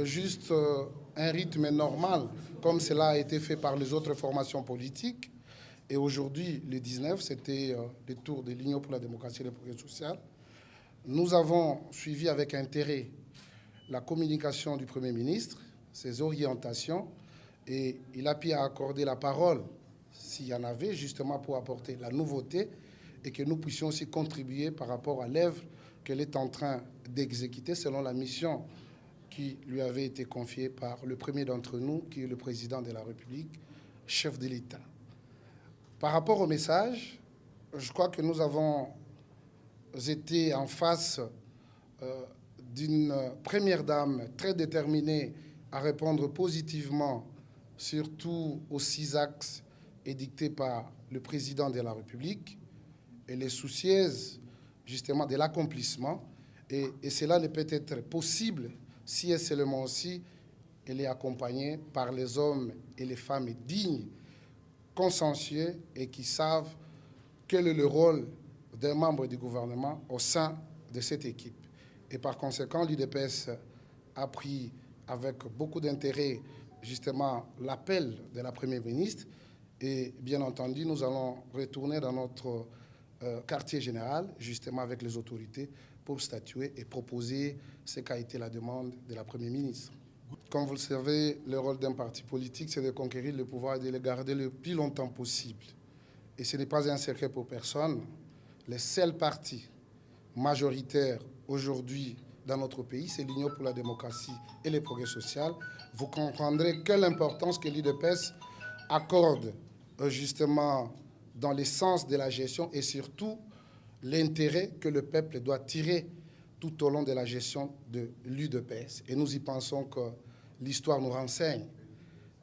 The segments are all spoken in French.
juste un rythme normal, comme cela a été fait par les autres formations politiques. Et aujourd'hui, le 19, c'était le tour de l'Union pour la démocratie et le progrès social. Nous avons suivi avec intérêt la communication du Premier ministre, ses orientations, et il a pu accorder la parole, s'il y en avait, justement pour apporter la nouveauté et que nous puissions aussi contribuer par rapport à l'œuvre qu'elle est en train d'exécuter selon la mission qui lui avait été confiée par le premier d'entre nous, qui est le président de la République, chef de l'État. Par rapport au message, je crois que nous avons été en face d'une première dame très déterminée à répondre positivement, surtout aux 6 axes édictés par le président de la République. Elle est soucieuse justement de l'accomplissement et cela ne peut être possible si et seulement aussi elle est accompagnée par les hommes et les femmes dignes, consciencieux et qui savent quel est le rôle d'un membre du gouvernement au sein de cette équipe. Et par conséquent, l'UDPS a pris avec beaucoup d'intérêt justement l'appel de la Première ministre et bien entendu, nous allons retourner dans notre quartier général, justement avec les autorités, pour statuer et proposer ce qu'a été la demande de la Première ministre. Comme vous le savez, le rôle d'un parti politique, c'est de conquérir le pouvoir et de le garder le plus longtemps possible. Et ce n'est pas un secret pour personne. Les seuls partis majoritaires aujourd'hui dans notre pays, c'est l'Union pour la démocratie et le progrès social. Vous comprendrez quelle importance que l'UDPS accorde justement dans le sens de la gestion et surtout l'intérêt que le peuple doit tirer tout au long de la gestion de l'UDPS. Et nous y pensons que l'histoire nous renseigne.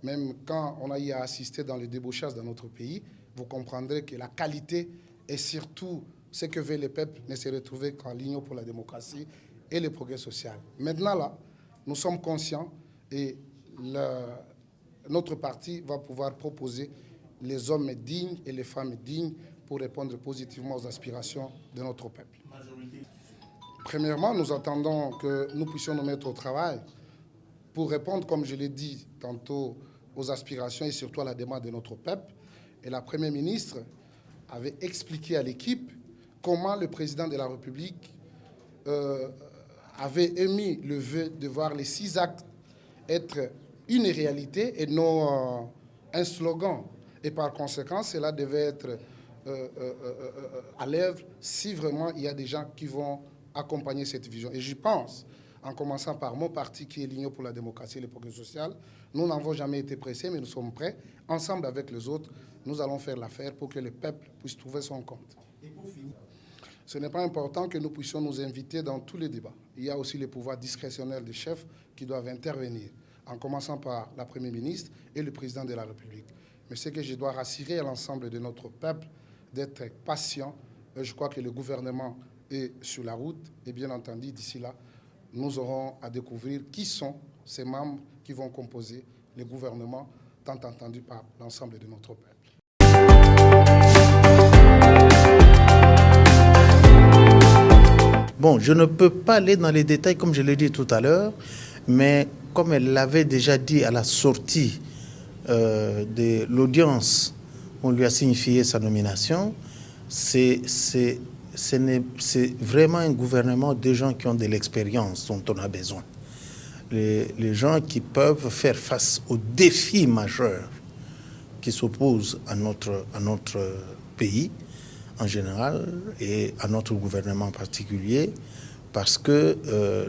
Même quand on a eu à assister dans le débauchage dans notre pays, vous comprendrez que la qualité et surtout ce que veut le peuple ne se retrouve qu'en l'Union pour la démocratie et le progrès social. Maintenant, là, nous sommes conscients et notre parti va pouvoir proposer les hommes dignes et les femmes dignes pour répondre positivement aux aspirations de notre peuple. Premièrement, nous attendons que nous puissions nous mettre au travail pour répondre, comme je l'ai dit tantôt, aux aspirations et surtout à la demande de notre peuple. Et la Première ministre avait expliqué à l'équipe comment le président de la République avait émis le vœu de voir les 6 actes être une réalité et non un slogan. Et par conséquent, cela devait être à l'œuvre si vraiment il y a des gens qui vont accompagner cette vision. Et j'y pense, en commençant par mon parti qui est l'Union pour la démocratie et le progrès social. Nous n'avons jamais été pressés, mais nous sommes prêts. Ensemble avec les autres, nous allons faire l'affaire pour que le peuple puisse trouver son compte. Et pour finir, ce n'est pas important que nous puissions nous inviter dans tous les débats. Il y a aussi les pouvoirs discrétionnels des chefs qui doivent intervenir, en commençant par la Première ministre et le président de la République. Mais ce que je dois rassurer à l'ensemble de notre peuple, d'être patient. Je crois que le gouvernement est sur la route. Et bien entendu, d'ici là, nous aurons à découvrir qui sont ces membres qui vont composer le gouvernement, tant entendu par l'ensemble de notre peuple. Bon, je ne peux pas aller dans les détails comme je l'ai dit tout à l'heure, mais comme elle l'avait déjà dit à la sortie de l'audience, on lui a signifié sa nomination. C'est vraiment un gouvernement de gens qui ont de l'expérience dont on a besoin. Les gens qui peuvent faire face aux défis majeurs qui s'opposent à notre pays en général et à notre gouvernement en particulier, parce que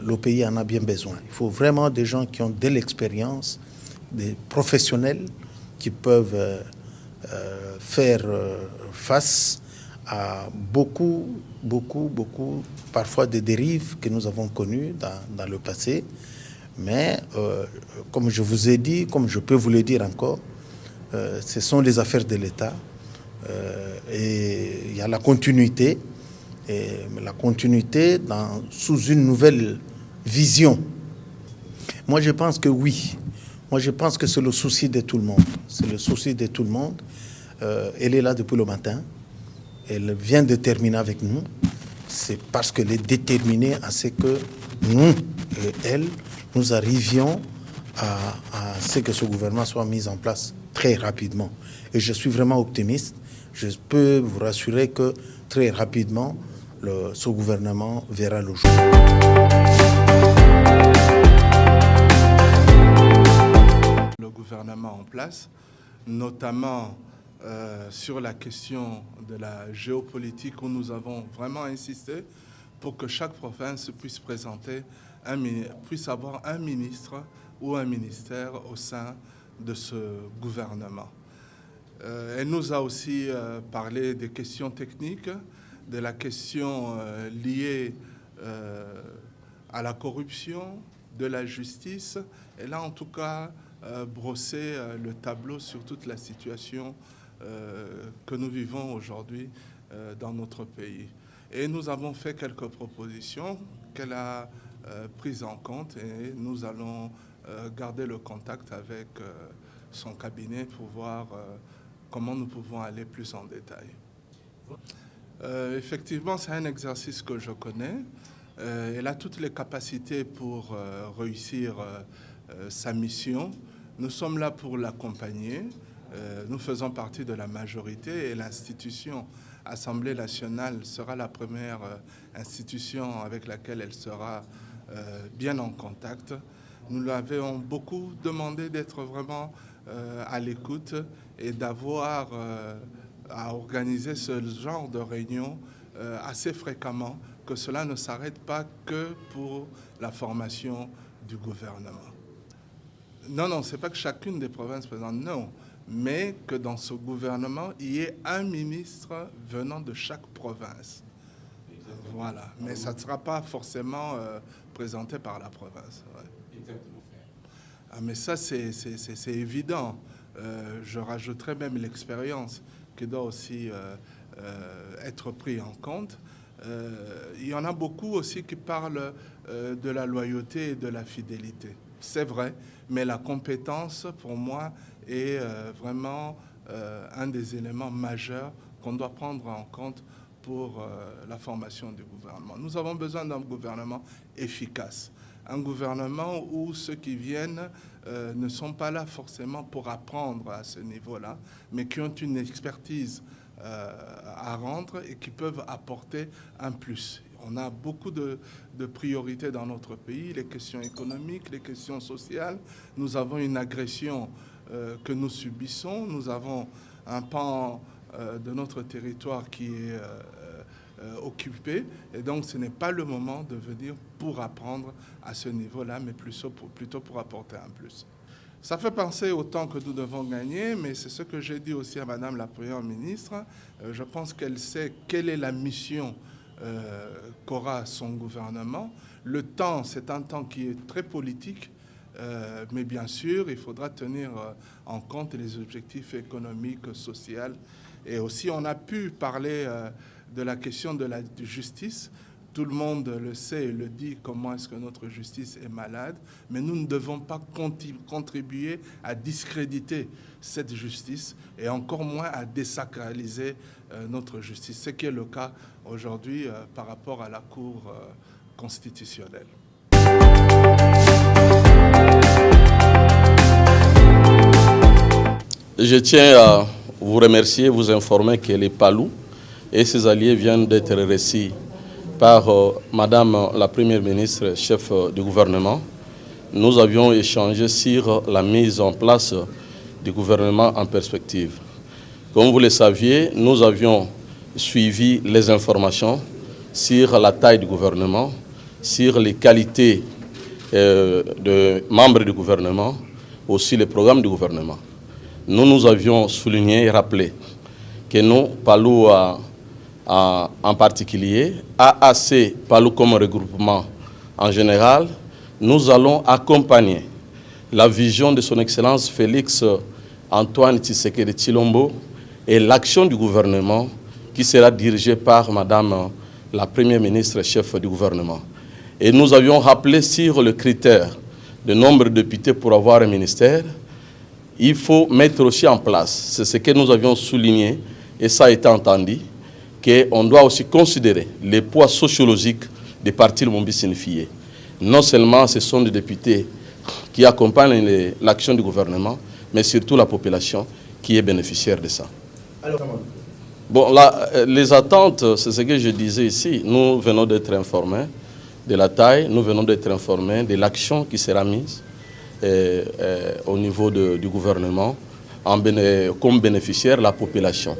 le pays en a bien besoin. Il faut vraiment des gens qui ont de l'expérience, des professionnels qui peuvent faire face à beaucoup, parfois des dérives que nous avons connues dans le passé. Mais comme je vous ai dit, comme je peux vous le dire encore, ce sont les affaires de l'État. Et il y a la continuité, la continuité sous une nouvelle vision. Moi, je pense que oui. Moi, je pense que c'est le souci de tout le monde. C'est le souci de tout le monde. Elle est là depuis le matin. Elle vient de terminer avec nous. C'est parce qu'elle est déterminée à ce que nous et elle, nous arrivions à ce que ce gouvernement soit mis en place très rapidement. Et je suis vraiment optimiste. Je peux vous rassurer que très rapidement, ce gouvernement verra le jour. Le gouvernement en place, notamment sur la question de la géopolitique où nous avons vraiment insisté pour que chaque province puisse puisse avoir un ministre ou un ministère au sein de ce gouvernement. Elle nous a aussi parlé des questions techniques, de la question liée à la corruption, de la justice. Et là, en tout cas, brosser le tableau sur toute la situation que nous vivons aujourd'hui dans notre pays. Et nous avons fait quelques propositions qu'elle a prises en compte et nous allons garder le contact avec son cabinet pour voir comment nous pouvons aller plus en détail. Effectivement, c'est un exercice que je connais. Elle a toutes les capacités pour réussir sa mission. Nous sommes là pour l'accompagner. Nous faisons partie de la majorité et l'institution Assemblée nationale sera la première institution avec laquelle elle sera bien en contact. Nous lui avons beaucoup demandé d'être vraiment à l'écoute et d'avoir à organiser ce genre de réunion assez fréquemment, que cela ne s'arrête pas que pour la formation du gouvernement. Non, ce n'est pas que chacune des provinces présente, non, mais que dans ce gouvernement, il y ait un ministre venant de chaque province. Voilà, mais ça ne sera pas forcément présenté par la province. Ouais. Ah, mais ça, c'est évident. Je rajouterais même l'expérience qui doit aussi être prise en compte. Il y en a beaucoup aussi qui parlent de la loyauté et de la fidélité. C'est vrai, mais la compétence, pour moi, est vraiment un des éléments majeurs qu'on doit prendre en compte pour la formation du gouvernement. Nous avons besoin d'un gouvernement efficace, un gouvernement où ceux qui viennent ne sont pas là forcément pour apprendre à ce niveau-là, mais qui ont une expertise à rendre et qui peuvent apporter un plus. On a beaucoup de priorités dans notre pays, les questions économiques, les questions sociales. Nous avons une agression que nous subissons. Nous avons un pan de notre territoire qui est occupé. Et donc, ce n'est pas le moment de venir pour apprendre à ce niveau-là, mais plutôt pour apporter un plus. Ça fait penser au temps que nous devons gagner, mais c'est ce que j'ai dit aussi à Madame la Première ministre. Je pense qu'elle sait quelle est la mission qu'aura son gouvernement. Le temps, c'est un temps qui est très politique, mais bien sûr, il faudra tenir en compte les objectifs économiques, sociaux. Et aussi, on a pu parler de la question de la justice. Tout le monde le sait et le dit, comment est-ce que notre justice est malade, mais nous ne devons pas contribuer à discréditer cette justice et encore moins à désacraliser notre justice, ce qui est le cas aujourd'hui par rapport à la Cour constitutionnelle. Je tiens à vous remercier, vous informer que les Palou et ses alliés viennent d'être reçus par Madame la Première ministre, chef du gouvernement. Nous avions échangé sur la mise en place du gouvernement en perspective. Comme vous le saviez, nous avions suivi les informations sur la taille du gouvernement, sur les qualités de membres du gouvernement, aussi les programmes du gouvernement. Nous avions souligné et rappelé que nous, Palou en particulier, AAC, Palou comme regroupement en général, nous allons accompagner la vision de son Excellence Félix Antoine Tshisekedi Tshilombo et l'action du gouvernement qui sera dirigée par Madame la Première ministre, chef du gouvernement. Et nous avions rappelé sur le critère de nombre de députés pour avoir un ministère. Il faut mettre aussi en place, c'est ce que nous avions souligné et ça a été entendu, qu'on doit aussi considérer les poids sociologiques des partis Lumumba signifiés. non seulement ce sont des députés qui accompagnent l'action du gouvernement, mais surtout la population qui est bénéficiaire de ça. Alors, bon, là, les attentes, c'est ce que je disais ici. Nous venons d'être informés de la taille, nous venons d'être informés de l'action qui sera mise au niveau du gouvernement comme bénéficiaire la population.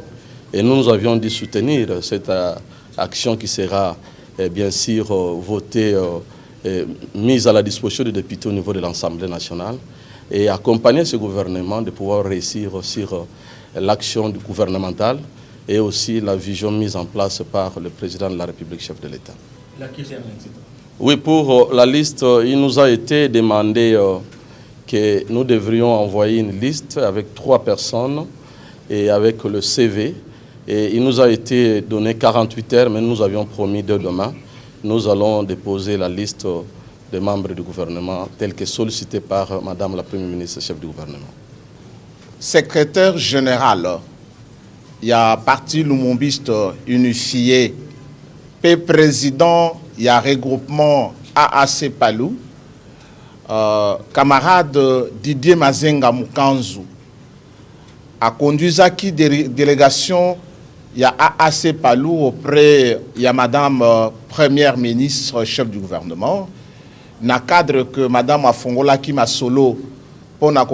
Et nous avions dû soutenir cette action qui sera bien sûr votée, mise à la disposition des députés au niveau de l'Assemblée nationale et accompagner ce gouvernement de pouvoir réussir sur l'action gouvernementale et aussi la vision mise en place par le président de la République, chef de l'État. Oui, pour la liste, il nous a été demandé que nous devrions envoyer une liste avec 3 personnes et avec le CV. Et il nous a été donné 48 heures, mais nous avions promis de demain. Nous allons déposer la liste des membres du gouvernement telle que sollicitée par Madame la Première ministre, chef du gouvernement. Secrétaire général, il y a parti Lumumbiste unifié, président, il y a regroupement AAC Palou, camarade Didier Mazenga Mukanzu a conduit qui délégation. Il y a AAC Palou auprès, il y a Madame Première ministre, chef du gouvernement. Dans le cadre que Madame Afongola Kima Solo, pour na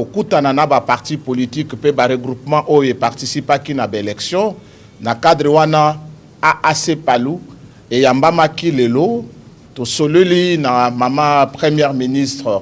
parti politique, peut regroupement où il participe à l'élection. Dans le cadre wana AAC Palou et Yambama Kilelo, to sololi na Mama Première ministre,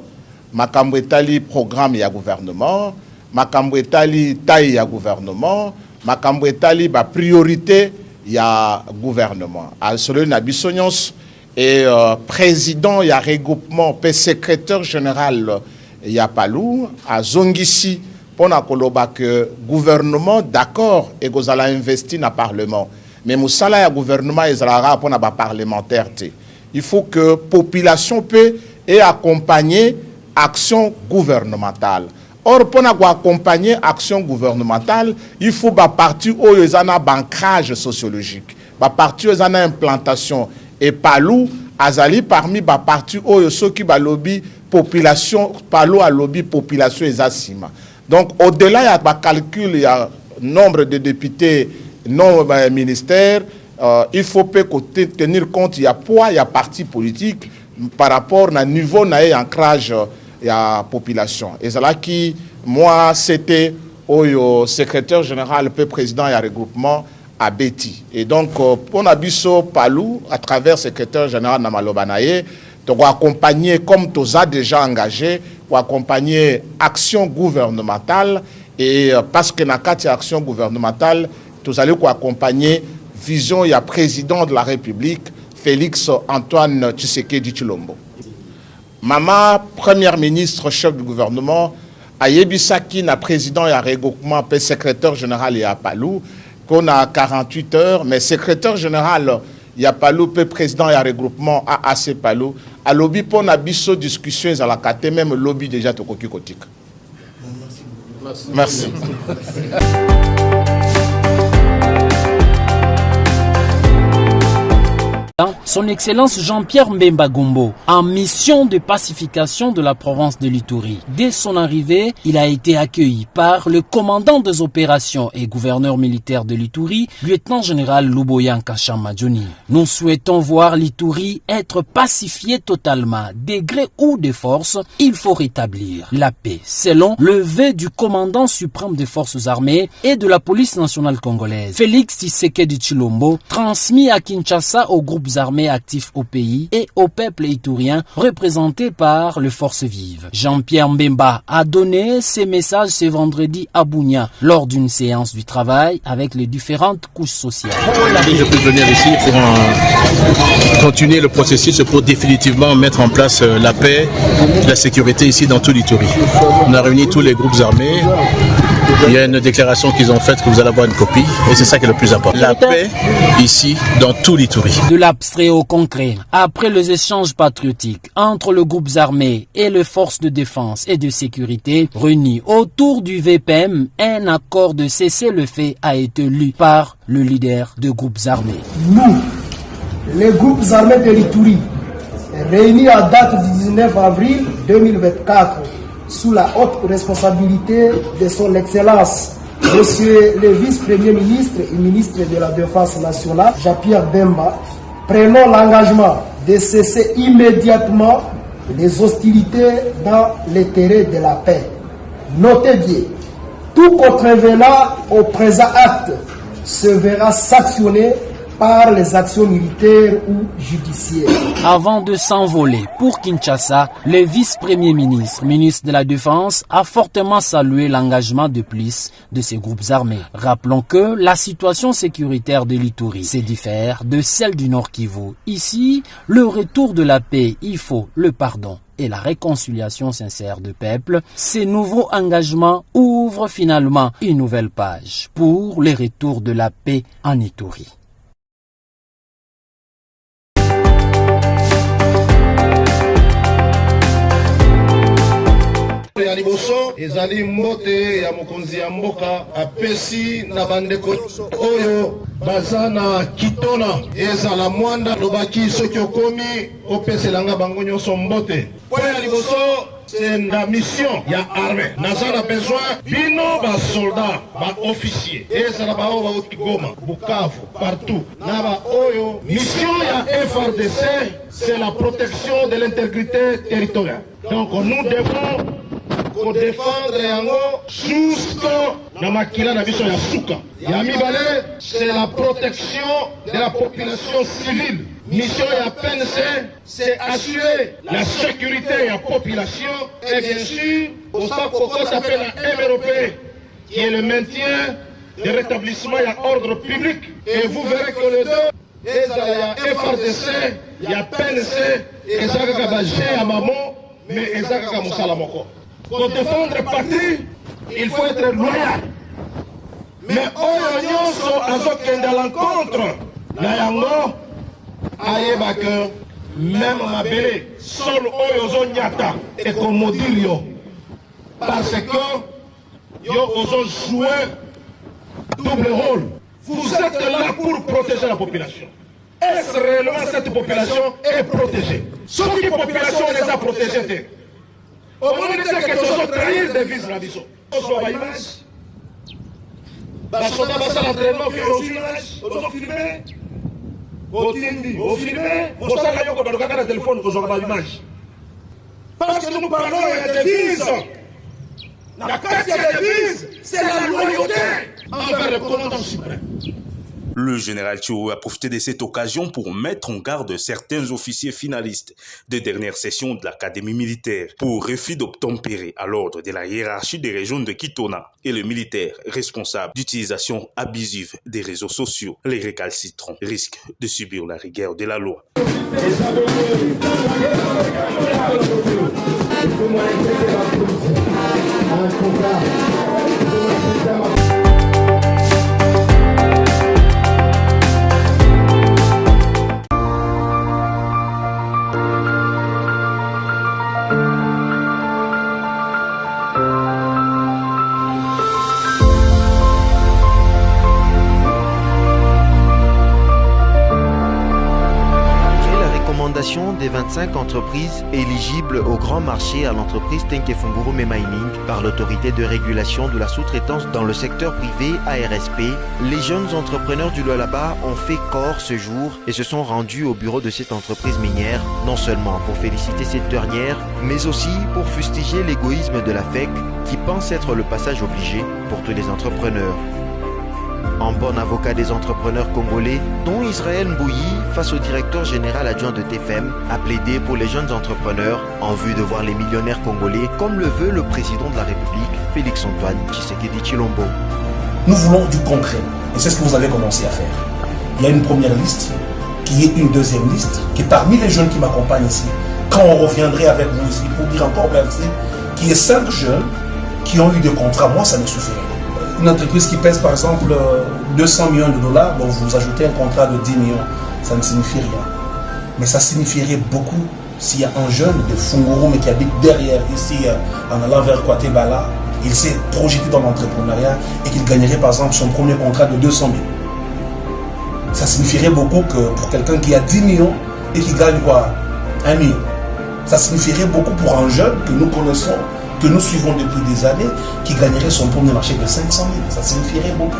Makambo Etali programme ya gouvernement, Makambo Etali taille ya gouvernement. Makambo etali ba priorité ya gouvernement. À celui na bisonyons et président ya regroupement pe secrétaire général ya Palou à Zongisi pour na koloba que gouvernement d'accord et gozala investi na parlement. Mais musala ya gouvernement ezala pour na ba parlementaire té. Il faut que population peut et accompagner action gouvernementale. Or, pour accompagner l'action gouvernementale, il faut partir où il y a un ancrage sociologique, partir où il y a une implantation. Et Palou, Azali, parmi les parties où il y a ceux qui lobby population, Palou a lobby population et Zassima. Donc, au-delà, il y a un calcul, il y a nombre de députés, nombre de ministères, il faut tenir compte, il y a poids, il y a parti politique par rapport au niveau d'ancrage. Il y a population. Et c'est là qui, moi, c'était au secrétaire général, le président, il y a regroupement à Betty. Et donc, on a biso Palou, à travers le secrétaire général Namalobanaye, de accompagner, comme tu as déjà engagé, pour accompagner action gouvernementale. Et parce que dans le cadre de l'action gouvernementale, tu allez accompagner vision, il y a président de la République, Félix Antoine Tshisekedi Tshilombo. Maman, première ministre, chef du gouvernement, Ayebisaki, na président et regroupement, secrétaire général et à Palou, qu'on a 48 heures, mais secrétaire général, il y a Palou, président et regroupement AAC Palou, à lobby pour na biso discussion à la carte, même lobby déjà to koki kotik. Merci. Son Excellence Jean-Pierre Mbemba Gombo, en mission de pacification de la province de l'Ituri. Dès son arrivée, il a été accueilli par le commandant des opérations et gouverneur militaire de l'Ituri, lieutenant-général Luboyan Kashamadjoni. Nous souhaitons voir l'Ituri être pacifié totalement. De gré ou de force, il faut rétablir la paix, selon le vœu du commandant suprême des forces armées et de la police nationale congolaise, Félix Tshisekedi Tshilombo, transmis à Kinshasa au groupe armés actifs au pays et au peuple iturien représenté par les forces vives. Jean-Pierre Mbemba a donné ces messages ce vendredi à Bunia lors d'une séance du travail avec les différentes couches sociales. Je peux venir ici pour continuer le processus pour définitivement mettre en place la paix, la sécurité ici dans tout l'Ituri. On a réuni tous les groupes armés. Il y a une déclaration qu'ils ont faite que vous allez avoir une copie et c'est ça qui est le plus important. La paix ici dans tout l'Ituri. De l'abstrait au concret, après les échanges patriotiques entre les groupes armés et les forces de défense et de sécurité réunis autour du VPM, un accord de cessez-le-feu a été lu par le leader des groupes armés. Nous, les groupes armés de l'Ituri, réunie à date du 19 avril 2024, sous la haute responsabilité de son Excellence, Monsieur le vice-premier ministre et ministre de la Défense nationale, Jean-Pierre Bemba, prenons l'engagement de cesser immédiatement les hostilités dans les terrains de la paix. Notez bien, tout contrevenant au présent acte se verra sanctionné par les actions militaires ou judiciaires. Avant de s'envoler pour Kinshasa, le vice-premier ministre, ministre de la Défense, a fortement salué l'engagement de plus de ces groupes armés. Rappelons que la situation sécuritaire de l'Ituri se diffère de celle du Nord Kivu. Ici, le retour de la paix, il faut le pardon et la réconciliation sincère de peuple. Ces nouveaux engagements ouvrent finalement une nouvelle page pour le retour de la paix en Ituri. ya liboso ezali mbote ya mokonzi ya mboka apesi na bandeko oyo baza na kitona ezala mwanda lobaki soki okomi opeselanga bango nyonso mbote po ya liboso c'est la mission ya armée naza na besoin bino basoldat baofficier ezala bao bauti Goma Bukavu partout na baoyo mission ya FRDC c'est la protection de l'intégrité territoriale donc nous devons pour défendre yango jusqu'à na makila na biso ya suka ya mibale c'est la protection de la population civile mission ya PNC c'est assurer la sécurité de la population et bien sûr au sein qu'on s'appelle la MROP qui est le maintien du rétablissement de l'ordre public et vous verrez que les deux il y a FRDC il y a PNC et ça va gérer à maman mais ça va musala moko. Pour défendre le parti, il faut être loyal. Mais oyo nyonso azokende à l'encontre na yango ayeba que même mabele sol oyo ozonyata ekomodiri yo parce que yo ozo jouer double rôle. Vous êtes là pour protéger la population. Est-ce réellement cette population est protégée? Sauf que la population les a protégés. Au moment où que tu as trahi des vies la vision. On soit à l'image. Parce qu'on a passé l'entraînement, on filmage, on filmé, on filmé, on filmé, on s'en a eu comme le téléphone, on soit à l'image. Parce que nous parlons des vies. La carte des vies, c'est la loyauté envers le commandant suprême. Le général Thiou a profité de cette occasion pour mettre en garde certains officiers finalistes des dernières sessions de l'Académie militaire pour refus d'obtempérer à l'ordre de la hiérarchie des régions de Kitona et le militaire responsable d'utilisation abusive des réseaux sociaux. Les récalcitrants risquent de subir la rigueur de la loi. des 25 entreprises éligibles au grand marché à l'entreprise Tenke-Fungurume Mining par l'autorité de régulation de la sous-traitance dans le secteur privé ARSP, les jeunes entrepreneurs du Lualaba ont fait corps ce jour et se sont rendus au bureau de cette entreprise minière, non seulement pour féliciter cette dernière, mais aussi pour fustiger l'égoïsme de la FEC qui pense être le passage obligé pour tous les entrepreneurs. En bon avocat des entrepreneurs congolais, dont Israël Mbouyi, face au directeur général adjoint de TFM, a plaidé pour les jeunes entrepreneurs en vue de voir les millionnaires congolais comme le veut le président de la République, Félix-Antoine Tshisekedi Tshilombo. Nous voulons du concret et c'est ce que vous avez commencé à faire. Il y a une première liste, qui est une deuxième liste, qui est parmi les jeunes qui m'accompagnent ici. Quand on reviendrait avec vous ici pour dire encore merci, qui est 5 jeunes qui ont eu des contrats, moi ça me suffirait. Une entreprise qui pèse par exemple 200 millions de dollars, bon, vous ajoutez un contrat de 10 millions, ça ne signifie rien. Mais ça signifierait beaucoup s'il y a un jeune de Fungurume qui habite derrière, ici, en allant vers Kwatebala, il s'est projeté dans l'entrepreneuriat et qu'il gagnerait par exemple son premier contrat de 200 000. Ça signifierait beaucoup que pour quelqu'un qui a 10 millions et qui gagne quoi, 1 million. Ça signifierait beaucoup pour un jeune que nous connaissons, que nous suivons depuis des années, qui gagnerait son premier marché de 500 000. Ça signifierait beaucoup.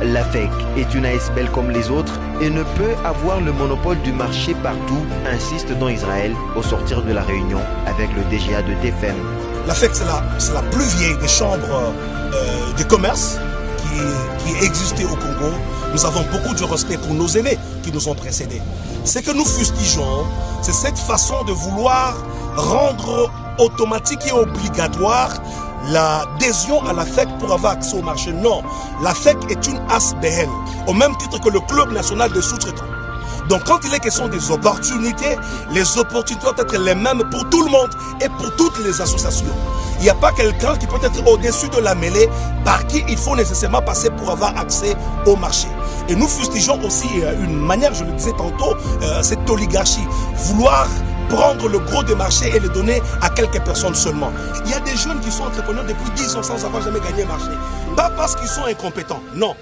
La FEC est une ASBL comme les autres et ne peut avoir le monopole du marché partout, insiste dans Israël au sortir de la réunion avec le DGA de TFM. La FEC, c'est la plus vieille des chambres de commerce qui existait au Congo. Nous avons beaucoup de respect pour nos aînés qui nous ont précédés. Ce que nous fustigeons, c'est cette façon de vouloir rendre automatique et obligatoire l'adhésion à la FEC pour avoir accès au marché. Non, la FEC est une ASBL, au même titre que le Club national des sous-traitants. Donc quand il est question des opportunités, les opportunités doivent être les mêmes pour tout le monde et pour toutes les associations. Il n'y a pas quelqu'un qui peut être au-dessus de la mêlée par qui il faut nécessairement passer pour avoir accès au marché. Et nous fustigeons aussi une manière, je le disais tantôt, cette oligarchie, vouloir prendre le gros des marchés et le donner à quelques personnes seulement. Il y a des jeunes qui sont entrepreneurs depuis 10 ans sans avoir jamais gagné un marché. Pas parce qu'ils sont incompétents, non.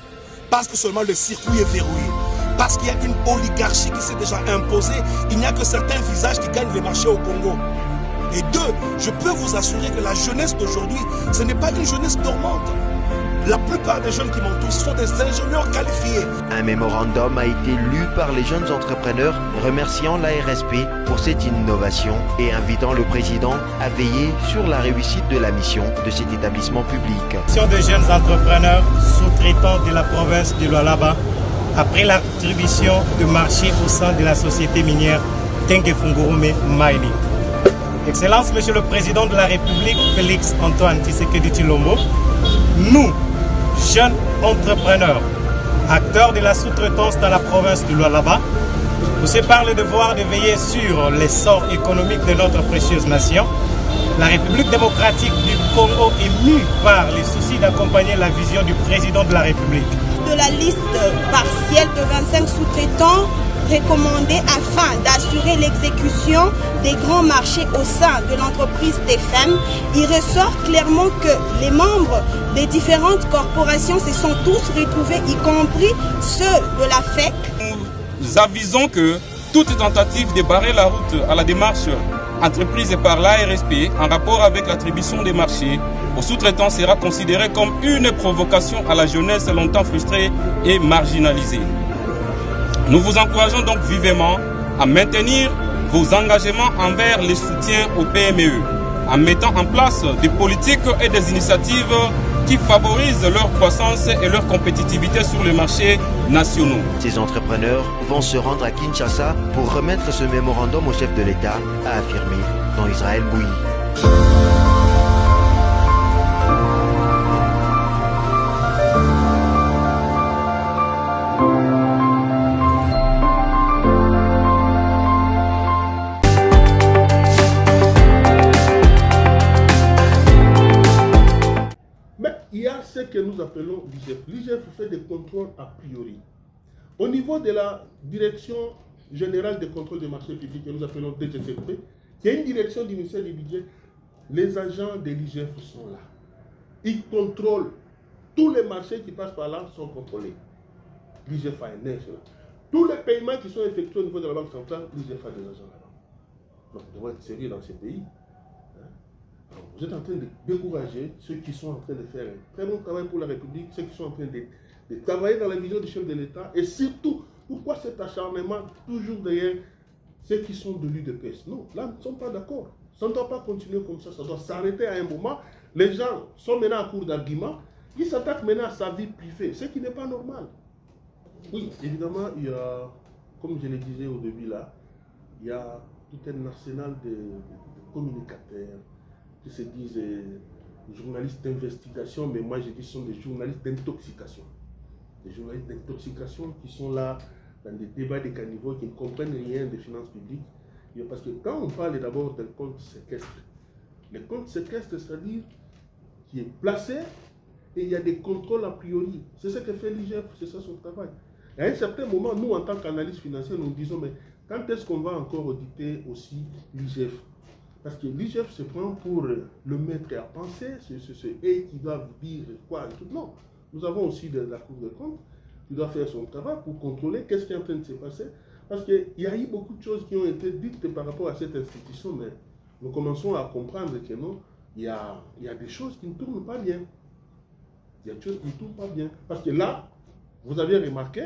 Parce que seulement le circuit est verrouillé. Parce qu'il y a une oligarchie qui s'est déjà imposée. Il n'y a que certains visages qui gagnent les marchés au Congo. Et deux, je peux vous assurer que la jeunesse d'aujourd'hui, ce n'est pas une jeunesse dormante. La plupart des jeunes qui m'entourent sont des ingénieurs qualifiés. Un mémorandum a été lu par les jeunes entrepreneurs remerciant l'ARSP pour cette innovation et invitant le président à veiller sur la réussite de la mission de cet établissement public. Des jeunes entrepreneurs sous-traitants de la province de Lualaba après l'attribution de marché au sein de la société minière Tenkefunguru Mining. Excellence, Monsieur le Président de la République, Félix Antoine Tshisekedi Tshilombo, nous, jeunes entrepreneurs, acteurs de la sous-traitance dans la province de Lualaba, nous séparons le devoir de veiller sur l'essor économique de notre précieuse nation. La République démocratique du Congo est mue par les soucis d'accompagner la vision du président de la République. De la liste partielle de 25 sous-traitants recommandés afin d'assurer l'exécution des grands marchés au sein de l'entreprise TFM, il ressort clairement que les membres des différentes corporations se sont tous retrouvés, y compris ceux de la FEC. Nous avisons que toute tentative de barrer la route à la démarche entreprise par l'ARSP en rapport avec l'attribution des marchés aux sous-traitants sera considérée comme une provocation à la jeunesse longtemps frustrée et marginalisée. Nous vous encourageons donc vivement à maintenir vos engagements envers les soutiens aux PME, en mettant en place des politiques et des initiatives qui favorisent leur croissance et leur compétitivité sur les marchés nationaux. Ces entrepreneurs vont se rendre à Kinshasa pour remettre ce mémorandum au chef de l'État, a affirmé dans Israël Bouilly. Ce que nous appelons l'IGF. L'IGF fait des contrôles a priori. Au niveau de la Direction Générale des Contrôles des Marchés Publics, que nous appelons DGCP, qui est une direction du ministère du Budget, les agents de l'IGF sont là. Ils contrôlent. Tous les marchés qui passent par là sont contrôlés. L'IGF a un œil là. Tous les paiements qui sont effectués au niveau de la Banque centrale, l'IGF a des agents là-bas. Donc, on doit être sérieux dans ces pays. Alors, vous êtes en train de décourager ceux qui sont en train de faire un très bon travail pour la République, ceux qui sont en train de travailler dans la vision du chef de l'État, et surtout, pourquoi cet acharnement toujours derrière ceux qui sont de l'UDPS? Non, là, nous ne sommes pas d'accord. Ça ne doit pas continuer comme ça doit s'arrêter à un moment. Les gens sont maintenant à court d'arguments, ils s'attaquent maintenant à sa vie privée, ce qui n'est pas normal. Oui, évidemment, il y a, comme je le disais au début là, il y a tout un arsenal de communicateurs, qui se disent journalistes d'investigation, mais moi je dis que ce sont des journalistes d'intoxication. Des journalistes d'intoxication qui sont là dans des débats de caniveaux, qui ne comprennent rien des finances publiques. Parce que quand on parle d'abord d'un compte séquestre, le compte séquestre, c'est-à-dire qui est placé et il y a des contrôles a priori. C'est ce que fait l'IGF, c'est ça son travail. Et à un certain moment, nous en tant qu'analystes financiers, nous disons, mais quand est-ce qu'on va encore auditer aussi l'IGF? Parce que l'IGF se prend pour le maître à penser, c'est eux qui doivent dire quoi et tout. Non, nous avons aussi la Cour des comptes qui doit faire son travail pour contrôler qu'est-ce qui est en train de se passer. Parce qu'il y a eu beaucoup de choses qui ont été dites par rapport à cette institution, mais nous commençons à comprendre que non, il y a des choses qui ne tournent pas bien. Il y a des choses qui ne tournent pas bien. Parce que là, vous avez remarqué,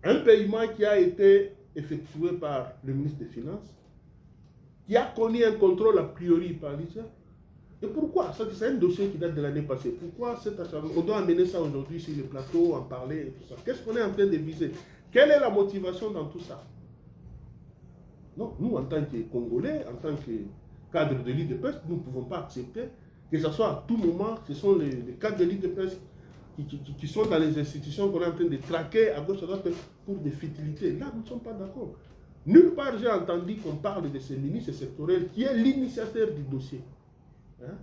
un paiement qui a été effectué par le ministre des Finances, qui a connu un contrôle a priori par l'IGF. Et pourquoi? C'est un dossier qui date de l'année passée. Pourquoi cet acharnement? On doit amener ça aujourd'hui sur le plateau, en parler et tout ça. Qu'est-ce qu'on est en train de viser? Quelle est la motivation dans tout ça? Non, nous, en tant que Congolais, en tant que cadre de l'IDPS, nous ne pouvons pas accepter que ce soit à tout moment, ce sont les cadres de l'IDPS qui sont dans les institutions qu'on est en train de traquer à gauche à droite pour des futilités. Là, nous ne sommes pas d'accord. Nulle part, j'ai entendu qu'on parle de ce ministre sectoriel qui est l'initiateur du dossier. Hein?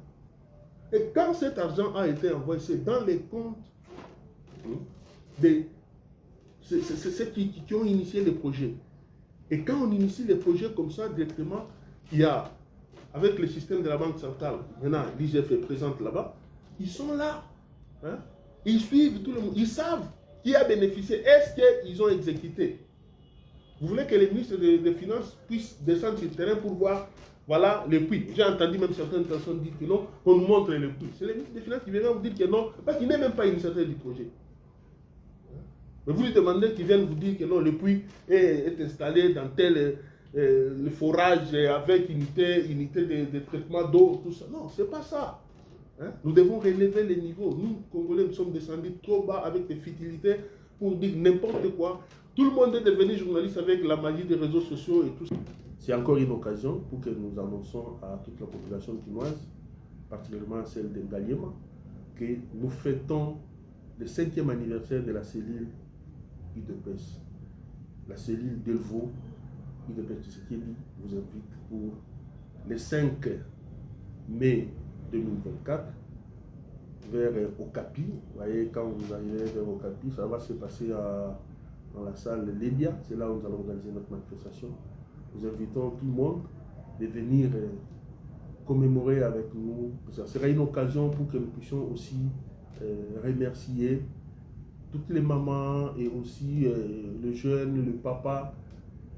Et quand cet argent a été envoyé, c'est dans les comptes de ceux qui ont initié les projets. Et quand on initie les projets comme ça directement, il y a, avec le système de la Banque centrale, maintenant l'IGF est présente là-bas, ils sont là. Hein? Ils suivent tout le monde. Ils savent qui a bénéficié. Est-ce qu'ils ont exécuté? Vous voulez que les ministres des Finances puissent descendre sur le terrain pour voir, voilà, les puits. J'ai entendu même certaines personnes dire que non, qu'on nous montre les puits. C'est les ministres des Finances qui viennent vous dire que non, parce qu'il n'est même pas initiateur du projet. Mais vous lui demandez qu'ils viennent vous dire que non, le puits est installé dans tel le forage avec unité de traitement d'eau, tout ça. Non, c'est pas ça. Hein? Nous devons relever les niveaux. Nous, Congolais, nous sommes descendus trop bas avec des futilités pour dire n'importe quoi. Tout le monde est devenu journaliste avec la magie des réseaux sociaux et tout ça. C'est encore une occasion pour que nous annonçons à toute la population quinoise, particulièrement celle de Ngaliema, que nous fêtons le 5e anniversaire de la cellule UDPS. La cellule Delvaux UDPS Tshisekedi vous invite pour le 5 mai 2024 vers Okapi. Vous voyez, quand vous arrivez vers Okapi, ça va se passer dans la salle Lédia. C'est là où nous allons organiser notre manifestation. Nous invitons tout le monde de venir commémorer avec nous. Ça sera une occasion pour que nous puissions aussi remercier toutes les mamans et aussi le jeune, le papa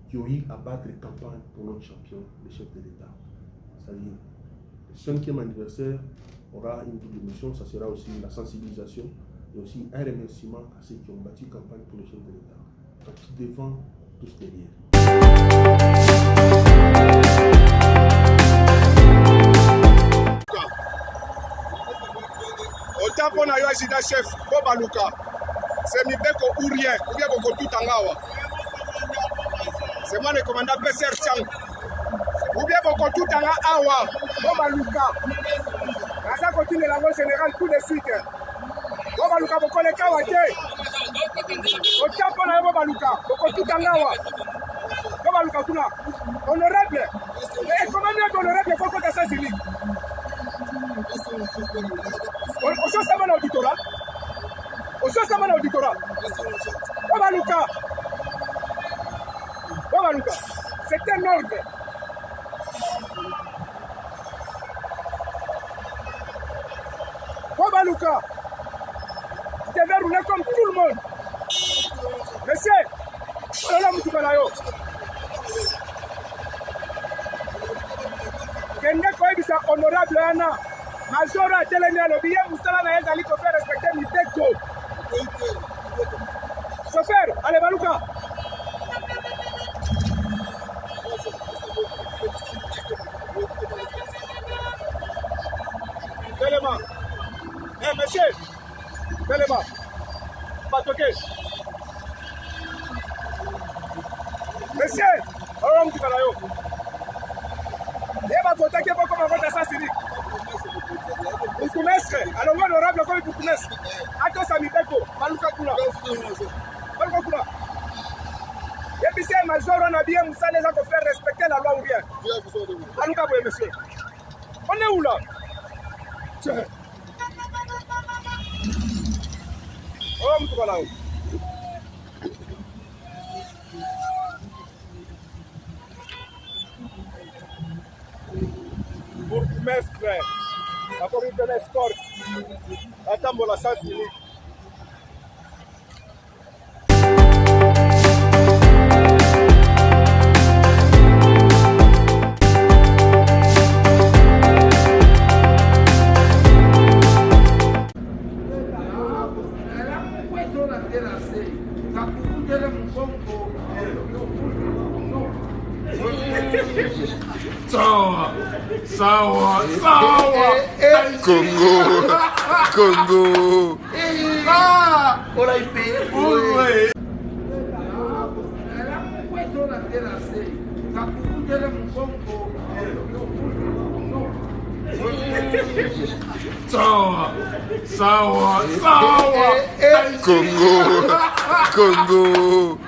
qui ont eu à battre campagne pour notre champion, le chef de l'État. C'est-à-dire, le 5e anniversaire aura une double mission, ça sera aussi la sensibilisation et aussi un remerciement à ceux qui ont battu campagne pour le chef de l'État. Tous devant, tous derrière. Otapo na yo ajida chef ko baluka. C'est Mibeko ou rien, ou bien Boko tout en awa. C'est moi le commandant Besser Chang. Ou bien Boko tout en awa, ko baluka. Ça continue la loi générale tout de suite. Ko baluka Boko le kawate. Otapo na yo baluka, Boko tout en awa. Ko baluka kuna. Honorable. Et comment bien honorable faut que ça s'ili. On se sait mon auditorat. On se sait mon auditorat. Obaluka. Obaluka. C'est un ordre. Obaluka. Tu devais rouler comme tout le monde. Monsieur, on a mis Balayo. Kende Koebisa honorable Anna. Major a télé à l'objet, vous savez, mais elle faut faire respecter les textes. Chauffeur, allez, Baluka. Téléma. Eh, monsieur. Téléma. Pas toqué. Monsieur, on va me dire il va voter qui va comme voter assassiné. Bukumestre, alors honorable comme Bukumestre. Ato Samibeko, Baluka Kula. Baluka Kula. Et puis c'est major, on a bien Moussa les a fait faire respecter la loi ou bien. Baluka Boye, monsieur. On est où là? Oh, m'tou là. Bourgmestre, la commune de l'escorte, attends, la sens unique. Sawa, sawa, sawa. Congo, Congo. Sawa, sawa, sawa. Congo, Congo.